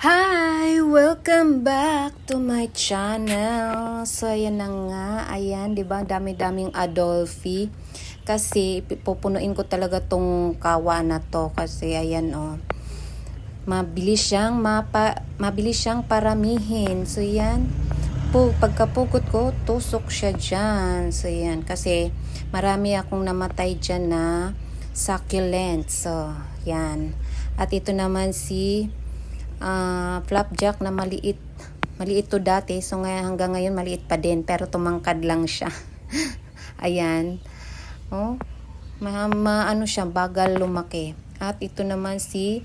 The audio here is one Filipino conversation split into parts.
Hi! Welcome back to my channel. So, ayan na nga. Ayan, di ba? Dami-daming Adolphi. Kasi, pupunuin ko talaga tong kawa na to. Kasi, ayan, oh. Mabilis siyang paramihin. So, yan. Pagkapugot ko, tusok siya dyan. So, yan. Kasi, marami akong namatay dyan na succulent. So, yan. At ito naman si flapjack na maliit to dati, so hanggang ngayon maliit pa din, pero tumangkad lang siya. Ayan, oh, ano siya, bagal lumaki. At ito naman si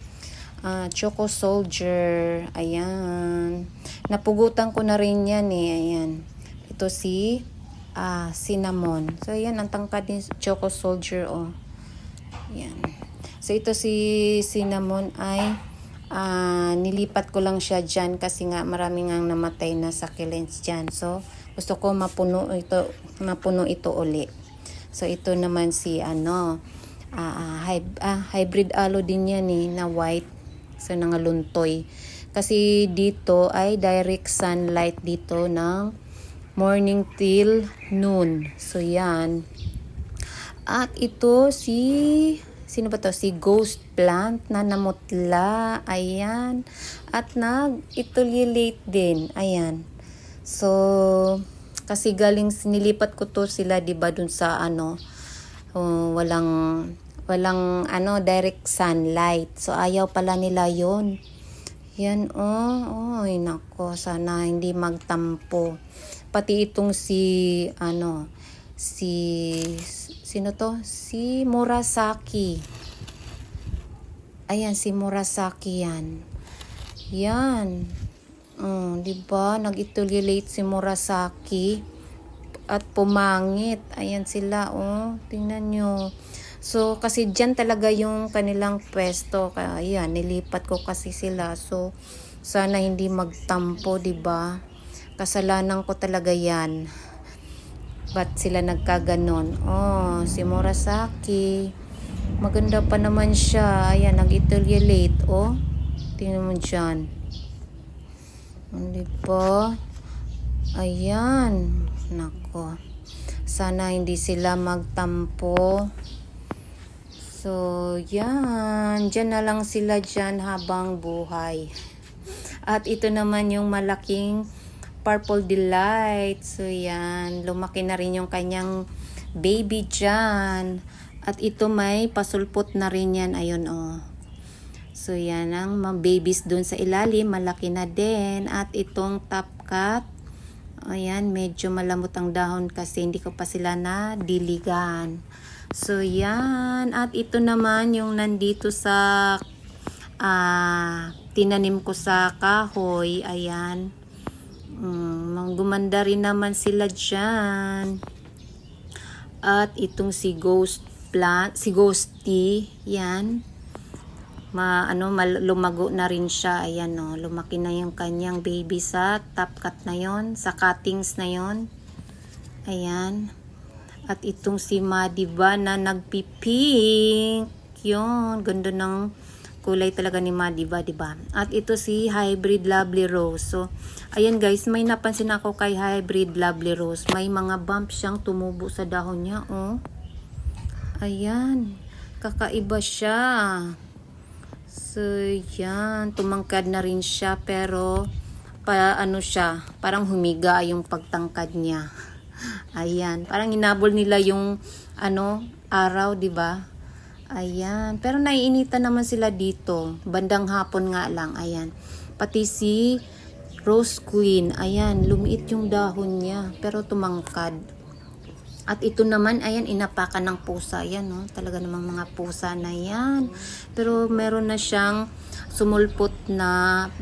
Choco Soldier. Ayan, napugutan ko na rin yan ayan, ito si Cinnamon. So ayan, ang tangkad ni Choco Soldier, oh. Ayan, so ito si Cinnamon ay nilipat ko lang siya dyan kasi nga marami nga namatay na succulents dyan. So, gusto ko mapuno ito uli. So, ito naman si hybrid aloe din yan na white. So, nangaluntoy. Kasi dito ay direct sunlight dito ng morning till noon. So, yan. At ito sino ba to? Si Ghost Plant na namutla. Ayan. At nag-itulilate din. Ayan. So, kasi nilipat ko to sila, diba, dun sa walang direct sunlight. So, ayaw pala nila yon. Yan, oh. Ay, nako. Sana hindi magtampo. Pati itong sino to? Si Murasaki. Ayan, si Murasaki yan. Yan. Diba? Nag-itulilate si Murasaki. At pumangit. Ayan sila, oh. Tingnan nyo. So, kasi dyan talaga yung kanilang pwesto. Kaya, ayan, nilipat ko kasi sila. So, sana hindi magtampo, diba? Kasalanan ko talaga yan. Ba't sila nagkaganon? Oh, si Murasaki. Maganda pa naman siya. Ayan, nag-itulilate. Oh, tingnan mo dyan. Diba? Ayan. Nako. Sana hindi sila magtampo. So, yan. Diyan na lang sila dyan habang buhay. At ito naman yung malaking Purple Delight. So, yan. Lumaki na rin yung kanyang baby dyan. At ito may pasulpot na rin yan. Ayun, oh. So, yan ang mga babies dun sa ilalim. Malaki na din. At itong top cut. Ayan, medyo malamot ang dahon kasi hindi ko pa sila na diligan. So, yan. At ito naman yung nandito sa tinanim ko sa kahoy. Ayan. Gumanda rin naman sila dyan. At itong si Ghost Plant, si Ghosty, yan. Lumago na rin siya. Ayan, no. Lumaki na yung kanyang baby sa top cut na yon, sa cuttings na yon. Ayan. At itong si Madiba na nagpipink. Yun, ganda ng kulay talaga ni Madiba, diba? At ito si Hybrid Lovely Rose. So, ayan guys, may napansin ako kay Hybrid Lovely Rose. May mga bump siyang tumubo sa dahon niya, oh. Ayan, kakaiba siya. So, yan, tumangkad na rin siya, pero parang humiga yung pagtangkad niya. Ayan, parang hinabol nila yung araw, diba? Ayan, pero naiinitan naman sila dito. Bandang hapon nga lang, ayan. Pati si Rose Queen, ayan, lumiit yung dahon niya, pero tumangkad. At ito naman, ayan, inapakan ng pusa. Ayan, no? Talaga namang mga pusa na yan. Pero meron na siyang sumulpot na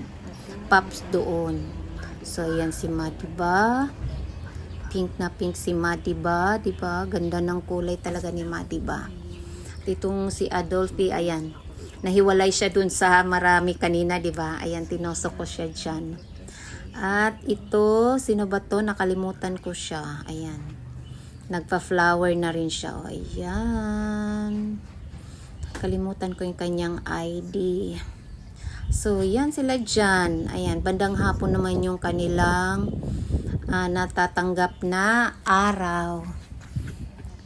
pups doon. So, ayan si Madiba. Pink na pink si Madiba, diba? Ganda ng kulay talaga ni Madiba. Itong si Adolphi, ayan, nahiwalay siya dun sa marami kanina, diba? Ayan, tinosok ko siya dyan. At ito, sino ba to? Nakalimutan ko siya. Ayan, nagpa-flower na rin siya. O, ayan, kalimutan ko yung kanyang ID. So, yan sila dyan. Ayan, bandang hapon naman yung kanilang natatanggap na araw.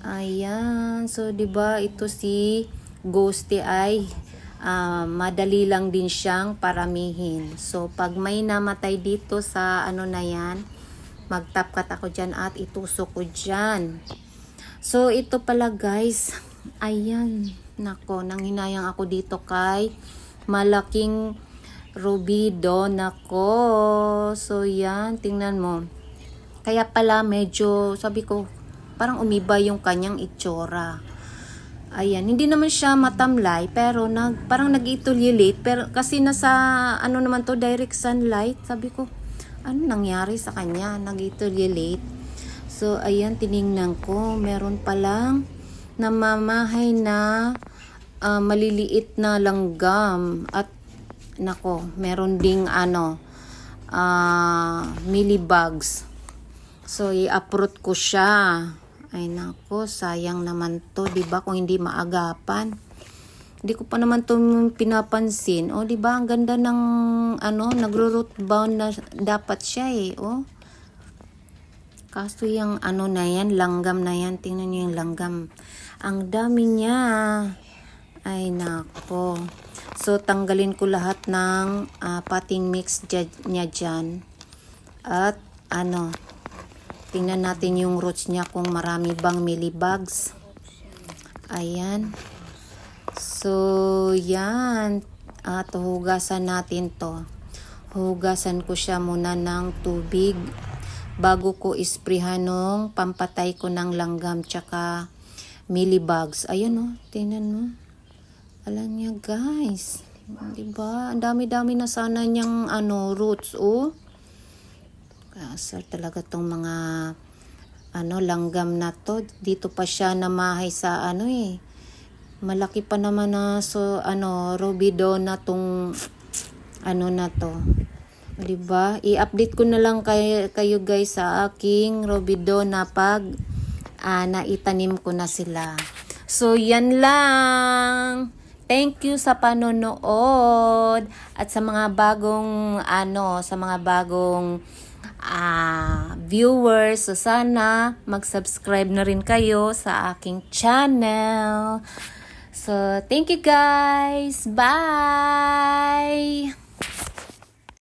Ayan. So, 'di ba ito si Ghosty ay madali lang din siyang paramihin. So, pag may namatay dito sa ano na yan, magtapkat ako dyan at itusok ko dyan. So, ito pala guys. Ayan. Nako, nanghinayang ako dito kay malaking rubido. Nako. So, yan. Tingnan mo. Kaya pala medyo, sabi ko, parang umiba yung kanyang itsura. Ayan, hindi naman siya matamlay, pero parang nag-itululate. Pero kasi nasa, ano naman to, direct sunlight. Sabi ko, ano nangyari sa kanya? Nag-itululate. So, ayan, tiningnan ko. Meron palang namamahay na maliliit na langgam. At, nako, meron ding millibugs. So, i-uproot ko siya. Ay nako, sayang naman to, 'di ba? Kung hindi maagapan. Hindi ko pa naman to pinapansin. Oh, 'di ba? Ang ganda ng nagro-root bound na dapat siya eh, oh. Kaso yung na yan, langgam na yan. Tingnan niyo yung langgam. Ang dami niya. Ay nako. So, tanggalin ko lahat ng potting mix niya dyan. At tingnan natin yung roots niya kung marami bang millibugs. Ayan. So, yan. At hugasan natin to. Hugasan ko siya muna ng tubig bago ko isprihan ng pampatay ko ng langgam tsaka millibugs. Ayan o. Tingnan mo. Alam niya guys. Diba? Ang dami-dami na sana niyang roots oh. Asar talaga tong mga langgam na to. Dito pa siya namahay sa malaki pa naman na rubido na tong na to. 'Di ba? I-update ko na lang kayo guys sa aking rubido na pag naitanim ko na sila. So yan lang. Thank you sa panonood at sa mga bagong viewers. So sana mag-subscribe na rin kayo sa aking channel. So thank you guys. Bye!